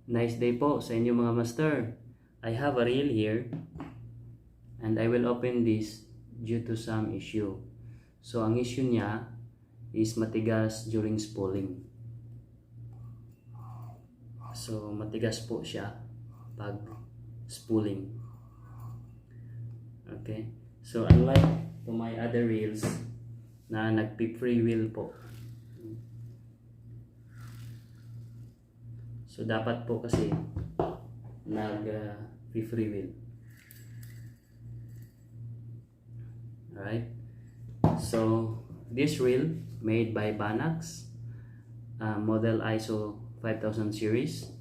Nice day po sa inyo mga master. I have a reel here and I will open this due to some issue. So ang issue niya is matigas during spooling. So matigas po siya pag spooling. Okay. So unlike to my other reels na nagpi-free wheel po. So dapat po kasi nag-free wheel. Alright. So this reel made by Banax, model ISO 5000 series,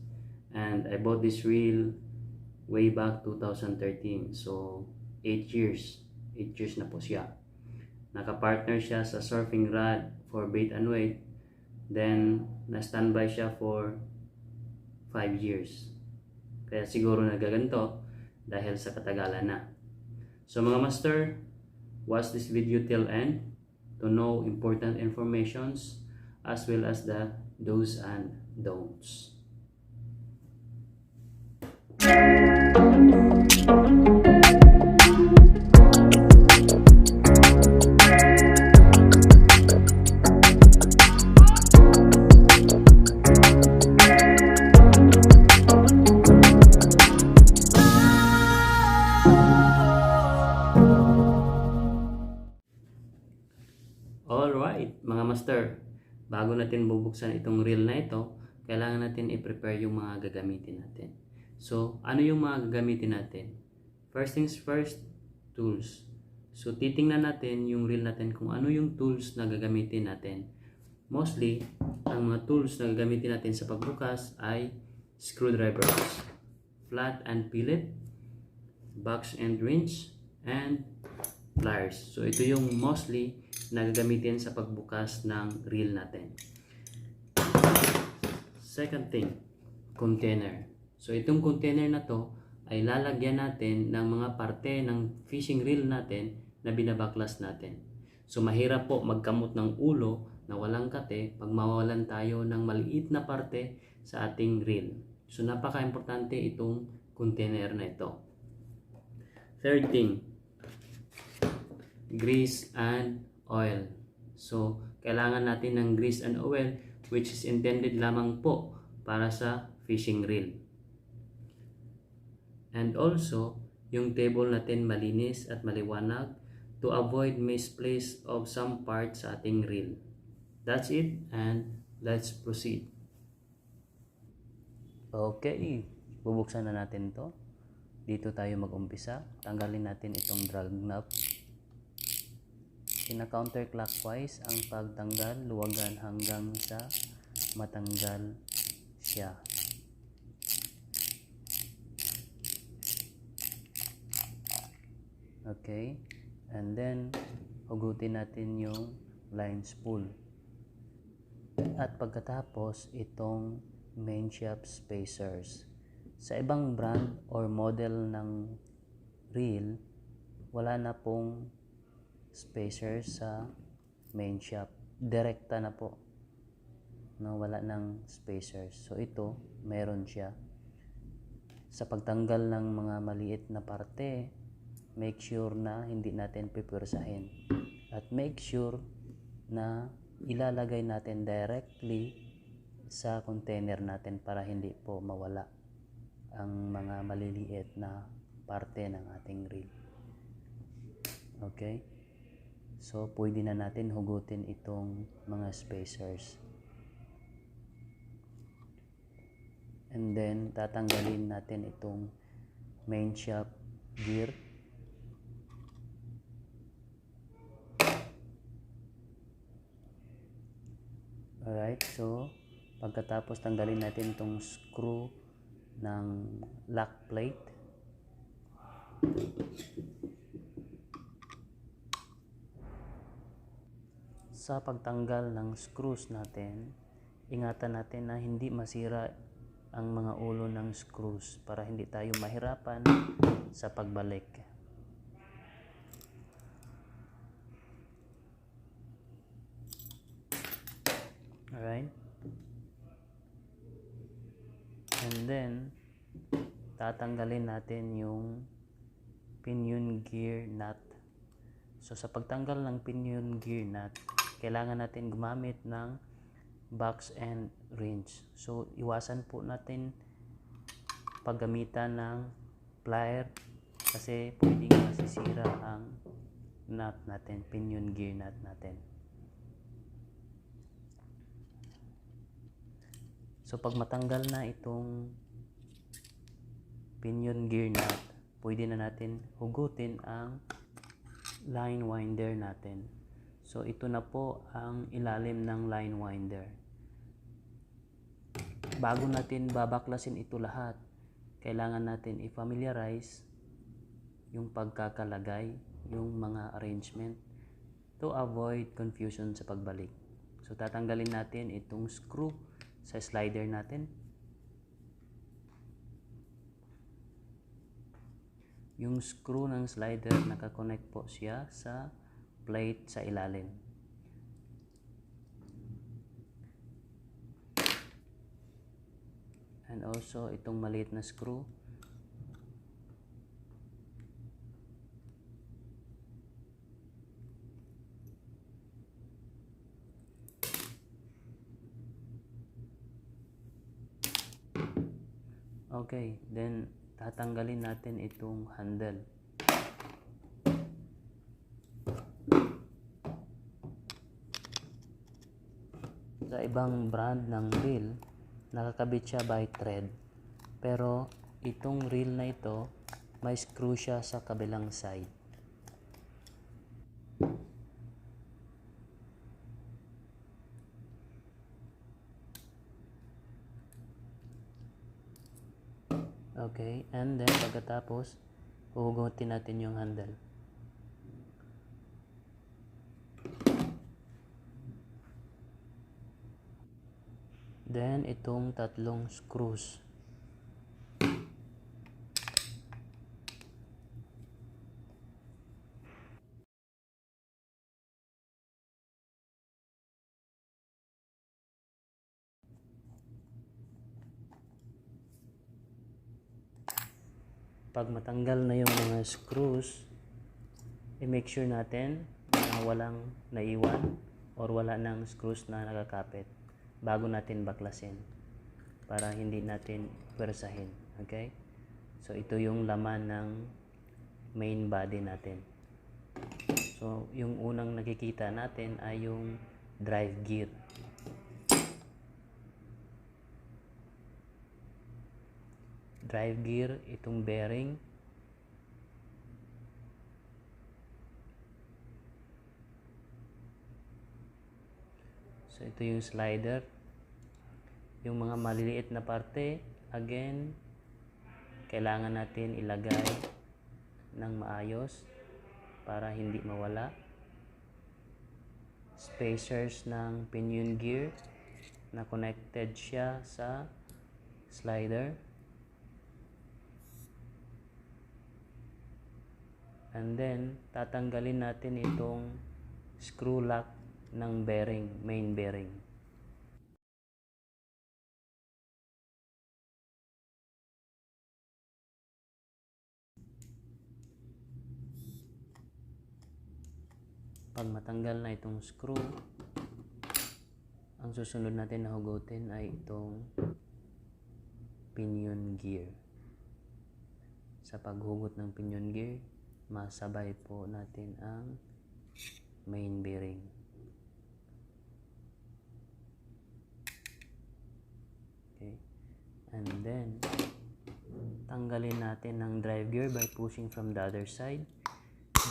and I bought this reel way back 2013. So 8 years na po siya. Naka-partner siya sa surfing rod for bait and weight. Then na-standby siya for 5 years. Kaya siguro nagaganto dahil sa katagalan na. So mga master, watch this video till end to know important informations as well as the do's and don'ts. Alright, mga master, bago natin bubuksan itong reel na ito, kailangan natin i-prepare yung mga gagamitin natin. So, ano yung mga gagamitin natin? First things first, tools. So, titingnan natin yung reel natin kung ano yung tools na gagamitin natin. Mostly, ang mga tools na gagamitin natin sa pagbukas ay screwdrivers, flat and fillet, box and wrench, and pliers. So ito yung mostly na gagamitin sa pagbukas ng reel natin. Second thing, container. So itong container na to ay lalagyan natin ng mga parte ng fishing reel natin na binabaklas natin. So mahirap po magkamot ng ulo na walang kate pag mawawalan tayo ng maliit na parte sa ating reel. So napaka-importante itong container na ito. Third thing, grease and oil. So kailangan natin ng grease and oil which is intended lamang po para sa fishing reel. And also, yung table natin malinis at maliwanag to avoid misplace of some parts sa ating reel. That's it, and let's proceed. Okay, bubuksan na natin to. Dito tayo mag-umpisa. Tanggalin natin itong drag knob. Ina-counterclockwise ang pagtanggal, luwagan hanggang sa matanggal siya. Okay, and then hugutin natin yung line spool. At pagkatapos itong main shaft spacers. Sa ibang brand or model ng reel, wala na pong spacers sa main shaft. Direkta na po. No, wala ng spacers. So ito, meron siya. Sa pagtanggal ng mga maliit na parte, make sure na hindi natin pipwersahin. At make sure na ilalagay natin directly sa container natin para hindi po mawala ang mga maliliit na parte ng ating reel. Okay? So, pwede na natin hugutin itong mga spacers. And then, tatanggalin natin itong main shaft gear. Alright, so pagkatapos tanggalin natin itong screw ng lock plate. Sa pagtanggal ng screws natin, ingatan natin na hindi masira ang mga ulo ng screws para hindi tayo mahirapan sa pagbalik. Alright. And then, tatanggalin natin yung pinion gear nut. So, sa pagtanggal ng pinion gear nut, kailangan natin gumamit ng box and wrench. So, iwasan po natin paggamitan ng plier kasi pwedeng masisira ang nut natin, pinion gear nut natin. So, pag matanggal na itong pinion gear nut, pwede na natin hugutin ang line winder natin. So, ito na po ang ilalim ng line winder. Bago natin babaklasin ito lahat, kailangan natin i-familiarize yung pagkakalagay, yung mga arrangement to avoid confusion sa pagbalik. So, tatanggalin natin itong screw sa slider natin. Yung screw ng slider, nakakonect po siya sa plate sa ilalim. And also, itong maliit na screw. Okay, then tatanggalin natin itong handle. Sa ibang brand ng reel, nakakabit siya by thread. Pero itong reel na ito, may screw siya sa kabilang side. Okay, and then pagkatapos, huhugutin natin yung handle. Then, itong tatlong screws. Pag matanggal na yung mga screws, i-make sure natin na walang naiwan or wala ng screws na nakakapit bago natin baklasin para hindi natin pwersahin. Okay? So, ito yung laman ng main body natin. So, yung unang nakikita natin ay yung drive gear. Drive gear, itong bearing. So, ito yung slider. Yung mga maliliit na parte, again, kailangan natin ilagay ng maayos para hindi mawala. Spacers ng pinion gear na connected siya sa slider. And then, tatanggalin natin itong screw lock ng bearing, main bearing. Pag matanggal na itong screw, ang susunod natin na hugutin ay itong pinion gear. Sa paghugot ng pinion gear, masabay po natin ang main bearing. Okay. And then, tanggalin natin ang drive gear by pushing from the other side.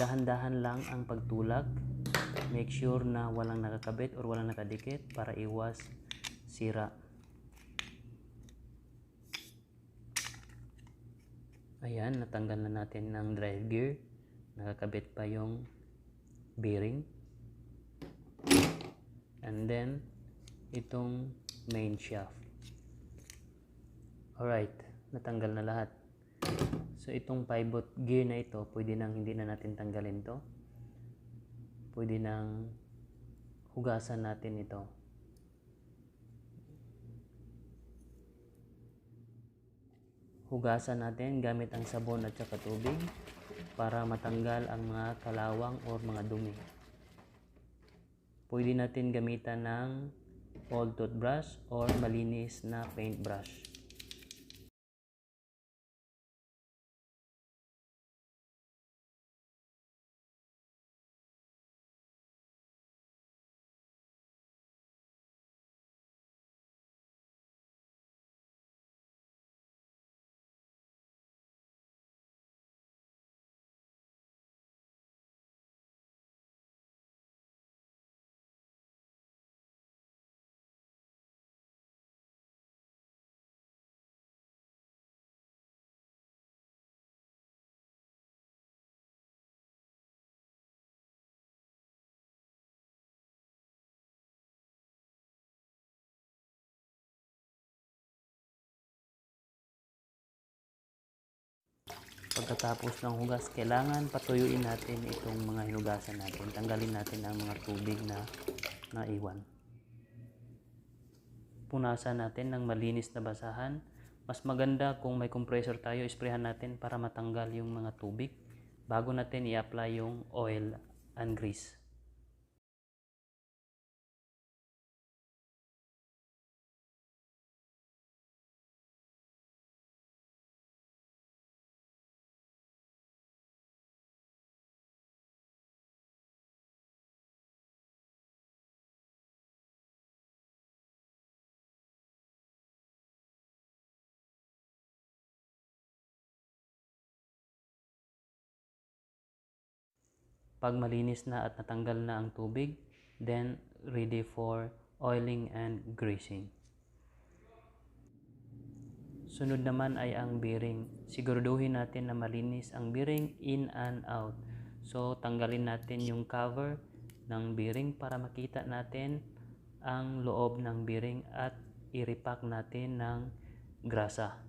Dahan-dahan lang ang pagtulak. Make sure na walang nakakabit or walang nakadikit para iwas sira. Ayan, natanggal na natin ng drive gear. Nakakabit pa yung bearing. And then, itong main shaft. Alright, natanggal na lahat. So, itong pivot gear na ito, pwede nang hindi na natin tanggalin to. Pwede nang hugasan natin ito. Hugasan natin gamit ang sabon at saka tubig para matanggal ang mga kalawang o mga dumi. Pwede natin gamitan ng old toothbrush or malinis na paintbrush. Pagkatapos ng hugas, kailangan patuyuin natin itong mga hinugasan natin. Tanggalin natin ang mga tubig na naiwan. Punasan natin ng malinis na basahan. Mas maganda kung may compressor tayo, isprehan natin para matanggal yung mga tubig bago natin i-apply yung oil and grease. Pag malinis na at natanggal na ang tubig, then ready for oiling and greasing. Sunod naman ay ang bearing. Siguraduhin natin na malinis ang bearing in and out. So tanggalin natin yung cover ng bearing para makita natin ang loob ng bearing at i-repack natin ng grasa.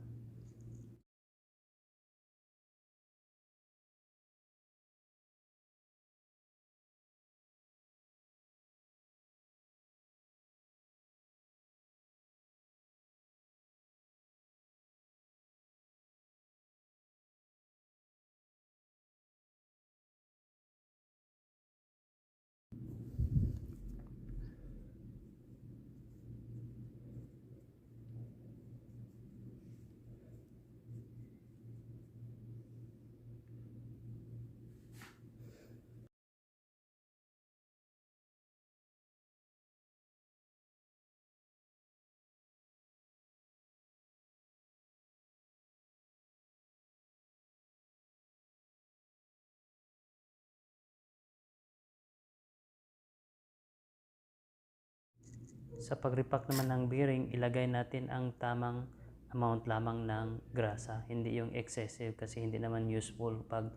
Sa pag-repack naman ng bearing, ilagay natin ang tamang amount lamang ng grasa, hindi yung excessive kasi hindi naman useful pag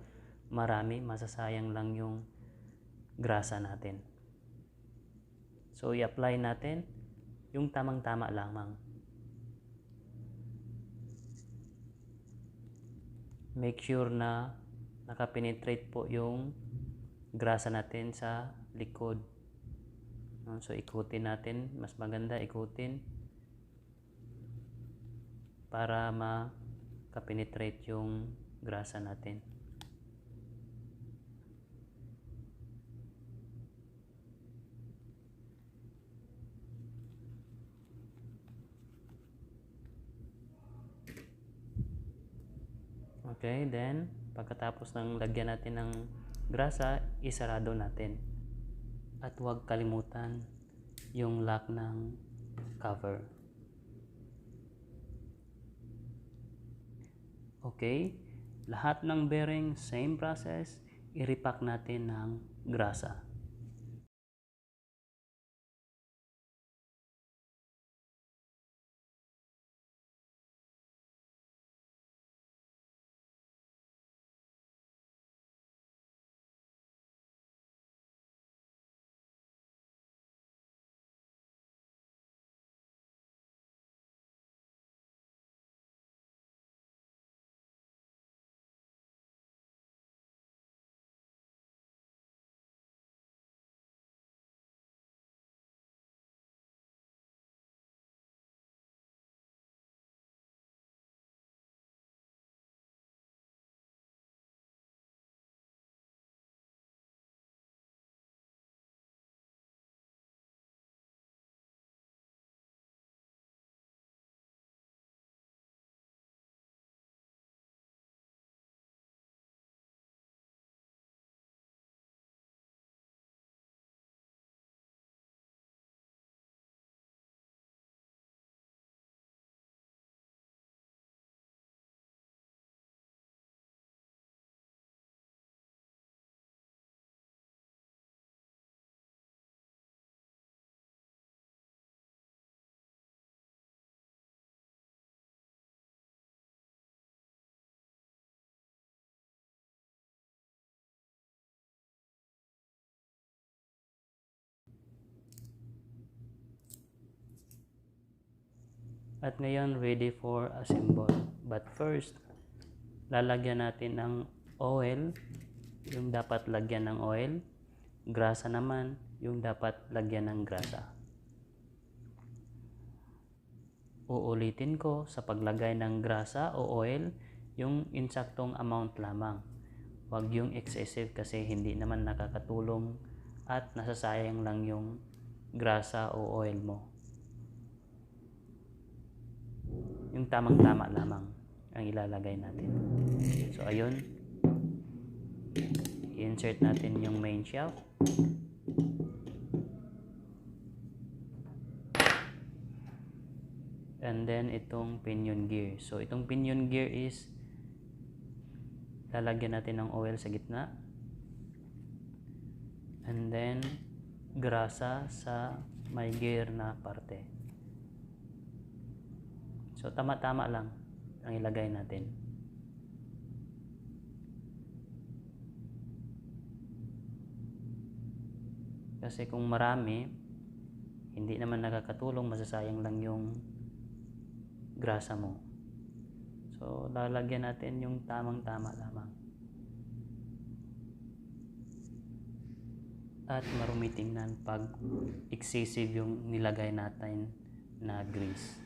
marami, masasayang lang yung grasa natin. So i-apply natin yung tamang-tama lamang. Make sure na nakapenetrate po yung grasa natin sa likod. So ikutin natin, mas maganda ikutin para makapenetrate yung grasa natin. Okay, then pagkatapos ng lagyan natin ng grasa, isarado natin. At huwag kalimutan yung lock ng cover. Okay, lahat ng bearing, same process, i-repack natin ng grasa. At ngayon, ready for assemble. But first, lalagyan natin ng oil, yung dapat lagyan ng oil. Grasa naman, yung dapat lagyan ng grasa. Uulitin ko, sa paglagay ng grasa o oil, yung insaktong amount lamang. Huwag yung excessive kasi hindi naman nakakatulong at nasasayang lang yung grasa o oil mo. Yung tamang-tama lamang ang ilalagay natin. So ayun, i-insert natin yung main shaft. And then itong pinion gear. So itong pinion gear is lalagyan natin ng oil sa gitna. And then grasa sa may gear na parte. So tama-tama lang ang ilagay natin. Kasi kung marami, hindi naman nakakatulong, masasayang lang yung grasa mo. So lalagyan natin yung tamang-tama lamang. At marumi tingnan pag excessive yung nilagay natin na grease.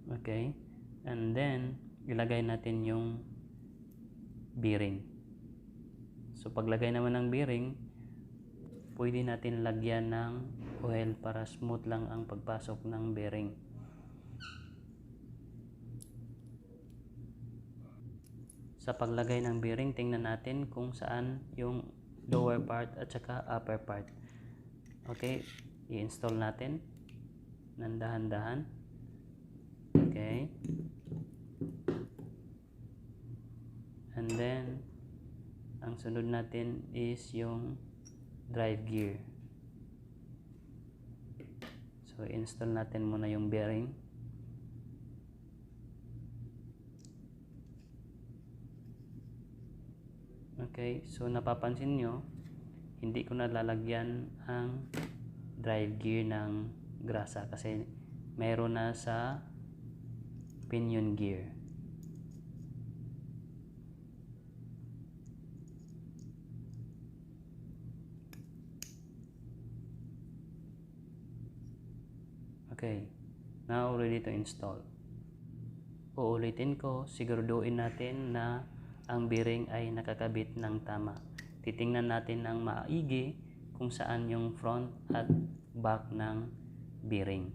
Okay, and then ilagay natin yung bearing. So paglagay naman ng bearing, pwede natin lagyan ng oil para smooth lang ang pagpasok ng bearing. Sa paglagay ng bearing, tingnan natin kung saan yung lower part at saka upper part. Okay, i-install natin ng dahan-dahan. Okay. And then ang sunod natin is yung drive gear. So install natin muna yung bearing. Okay, so napapansin nyo, hindi ko na lalagyan ang drive gear ng grasa kasi mayroon na sa pinion gear. Okay, now ready to install. Uulitin ko, siguraduhin natin na ang bearing ay nakakabit ng tama. Titingnan natin ng maigi kung saan yung front at back ng bearing.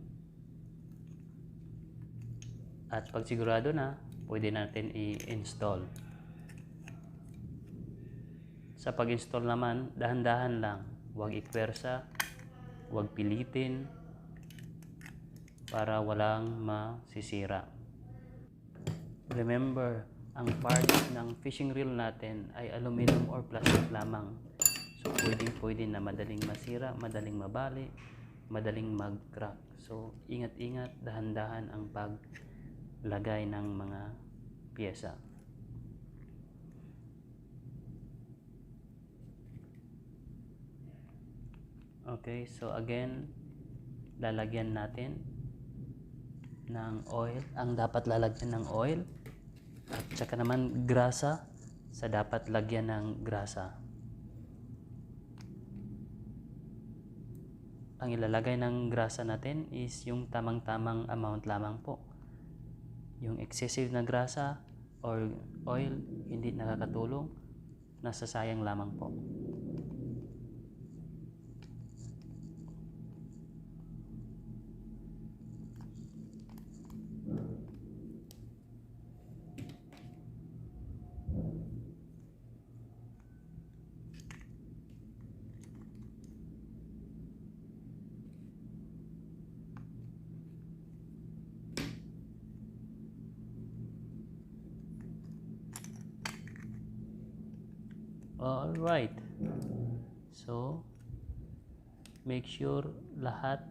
At pag sigurado na, pwede natin i-install. Sa pag-install naman, dahan-dahan lang. Huwag ipwersa, huwag pilitin para walang masisira. Remember, ang parts ng fishing reel natin ay aluminum or plastic lamang. So pwede na madaling masira, madaling mabali, madaling mag-crack. So ingat-ingat, dahan-dahan ang paglagay ng mga piyesa. Okay, so again, lalagyan natin ng oil, ang dapat lalagyan ng oil, at saka naman grasa sa dapat lagyan ng grasa. Ang ilalagay ng grasa natin is yung tamang-tamang amount lamang po. Yung excessive na grasa or oil, hindi nakakatulong, nasasayang lamang po. Alright, so make sure lahat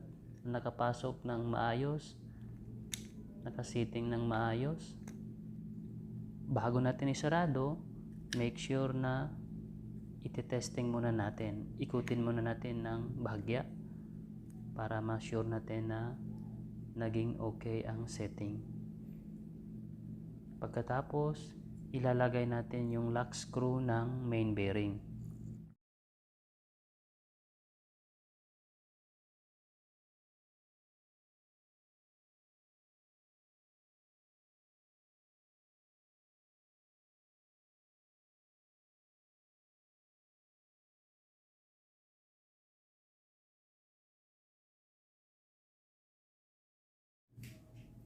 nakapasok ng maayos, nakasiting ng maayos bago natin isarado, make sure na iti-testing muna natin. Ikutin muna natin ng bahagya para ma-sure natin na naging okay ang setting. Pagkatapos, ilalagay natin yung lock screw ng main bearing.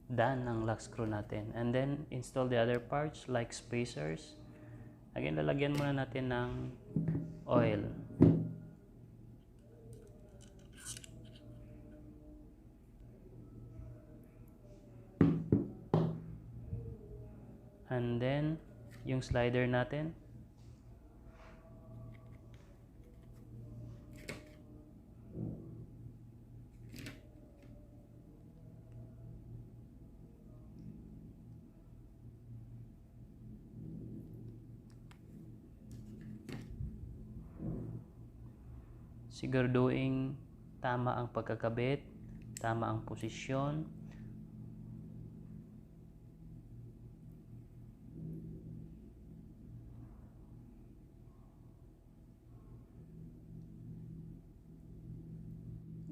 Done ang lock screw natin. And then, install the other parts like spacers. Again, lalagyan muna natin ng oil. And then, yung slider natin. Siguraduhin tama ang pagkakabit, tama ang posisyon.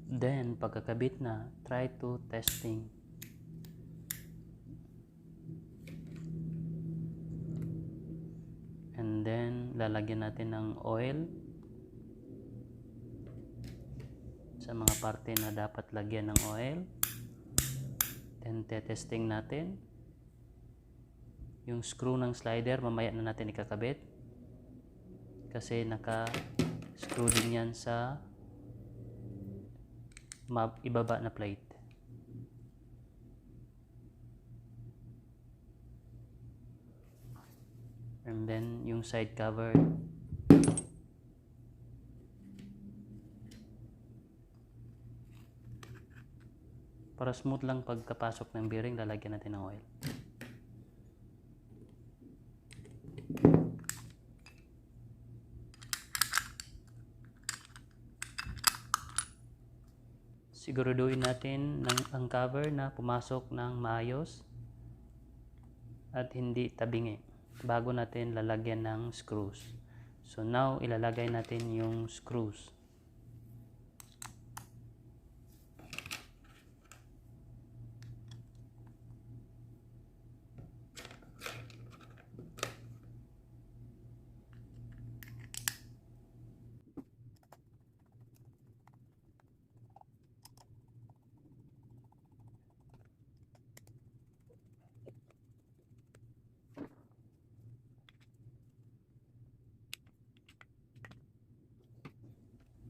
Then, pagkakabit na, try to testing. And then, lalagyan natin ng oil sa mga parte na dapat lagyan ng oil. Then, testing natin. Yung screw ng slider, mamaya na natin ikakabit. Kasi naka-screw din yan sa ibaba na plate. And then, yung side cover. Para smooth lang pagkapasok ng bearing, lalagyan natin ng oil. Siguraduhin natin ang cover na pumasok ng maayos at hindi tabingi bago natin lalagyan ng screws. So now, ilalagay natin yung screws.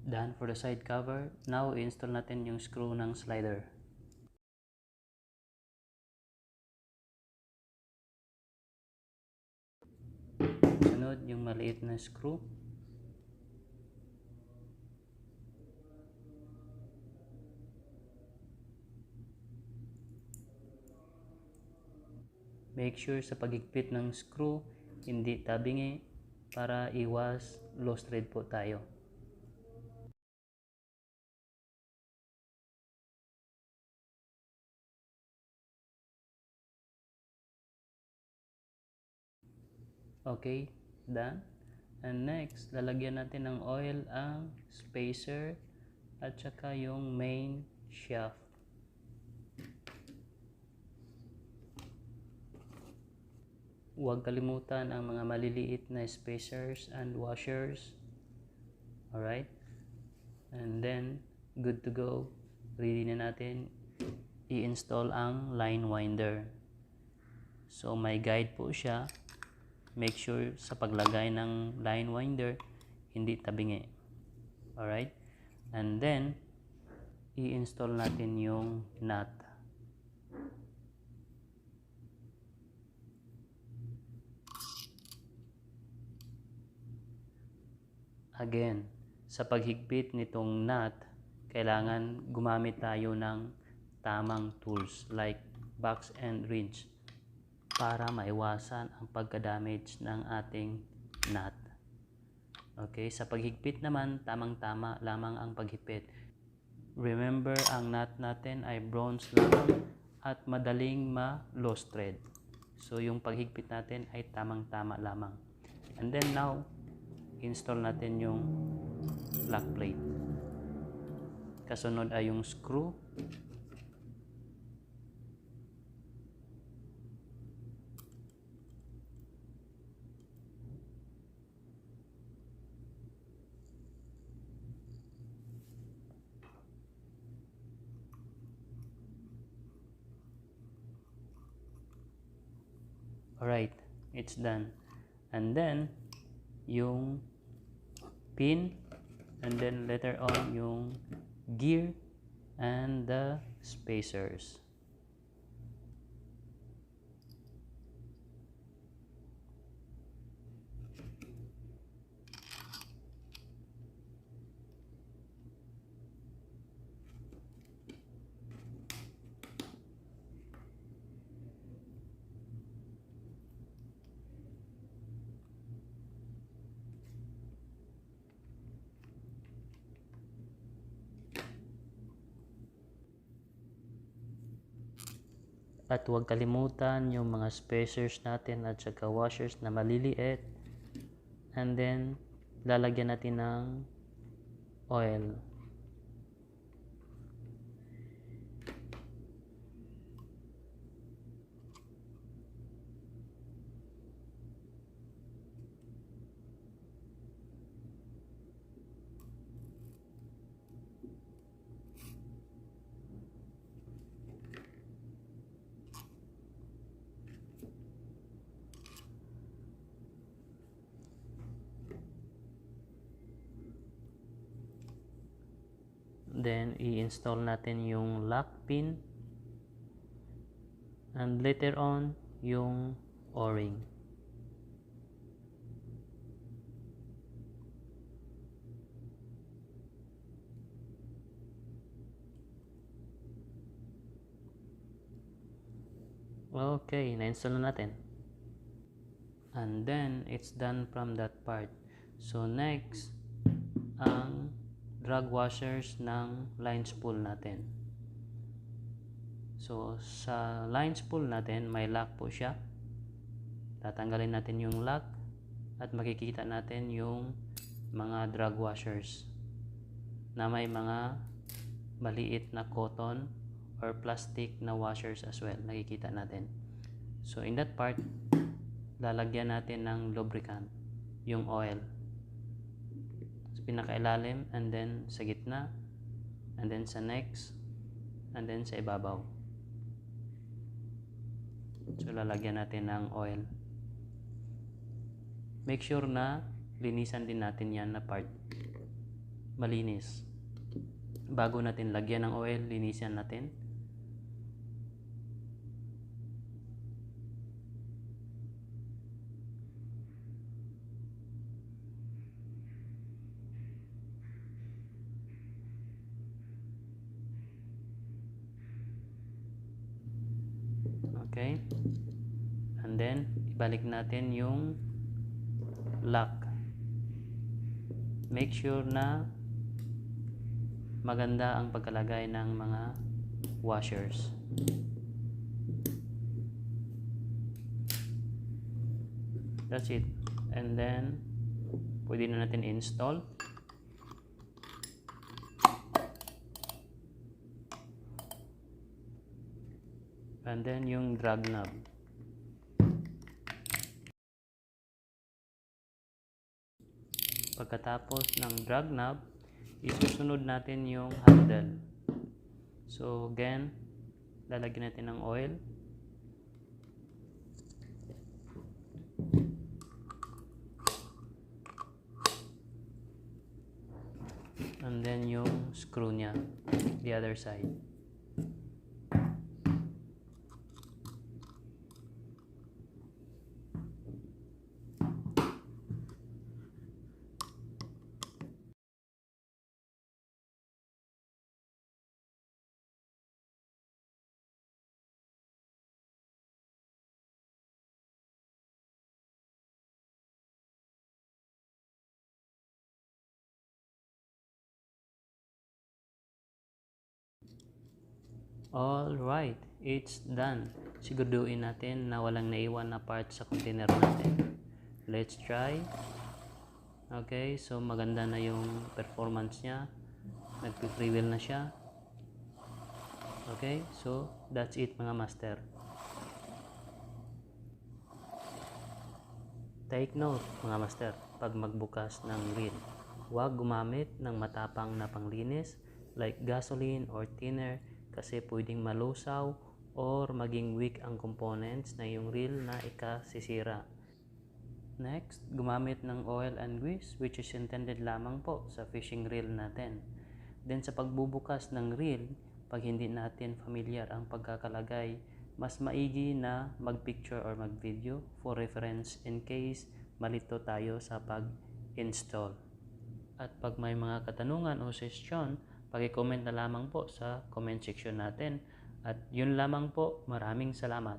Done for the side cover. Now, i-install natin yung screw ng slider. Sunod, yung maliit na screw. Make sure sa pagigpit ng screw, hindi tabingi para iwas loose thread po tayo. Okay, done. And next, lalagyan natin ng oil ang spacer at saka yung main shaft. Huwag kalimutan ang mga maliliit na spacers and washers. Alright? And then, good to go. Ready na natin i-install ang line winder. So, may guide po siya. Make sure sa paglagay ng line winder, hindi tabingi. Alright? And then, i-install natin yung nut. Again, sa paghigpit nitong nut, kailangan gumamit tayo ng tamang tools like box and wrench. para maiwasan ang pagka-damage ng ating nut. Okay, sa paghigpit naman, tamang-tama lamang ang paghigpit. Remember, ang nut natin ay bronze lang at madaling ma-loose thread. So, yung paghigpit natin ay tamang-tama lamang. And then now, install natin yung lock plate. Kasunod ay yung screw. Alright, it's done. And then, yung pin, and then later on yung gear and the spacers. At huwag kalimutan yung mga spacers natin at saka washers na maliliit. And then, lalagyan natin ng oil. Then, i-install natin yung lock pin. And later on, yung O-ring. Okay, na-install na natin. And then, it's done from that part. So, next, ang drag washers ng line spool natin. So, sa line spool natin, may lock po siya. Tatanggalin natin yung lock at makikita natin yung mga drag washers na may mga maliit na cotton or plastic na washers as well. Nakikita natin. So, in that part, lalagyan natin ng lubricant, yung oil. Pinakailalim, and then sa gitna, and then sa next, and then sa ibabaw. So lalagyan natin ng oil. Make sure na linisan din natin yan na part. Malinis. Bago natin lagyan ng oil, linisan natin. Okay, and then ibalik natin yung lock. Make sure na maganda ang pagkalagay ng mga washers. That's it. And then pwede na natin install. And then yung drag knob. Pagkatapos ng drag knob, isusunod natin yung handle. So again, lalagyan natin ng oil. And then yung screw niya, the other side. Alright, it's done. Siguraduhin natin na walang naiwan na part sa container natin. Let's try. Okay, so maganda na yung performance niya. Nag-freewheel na siya. Okay, so that's it mga master. Take note mga master, pag magbukas ng reel, huwag gumamit ng matapang na panglinis like gasoline or thinner kasi pwedeng malusaw or maging weak ang components na yung reel na ikasisira. Next, gumamit ng oil and grease which is intended lamang po sa fishing reel natin. Then sa pagbubukas ng reel, pag hindi natin familiar ang pagkakalagay, mas maigi na mag-picture or mag-video for reference in case malito tayo sa pag-install. At pag may mga katanungan o suggestion, paki-comment na lamang po sa comment section natin. At yun lamang po, maraming salamat.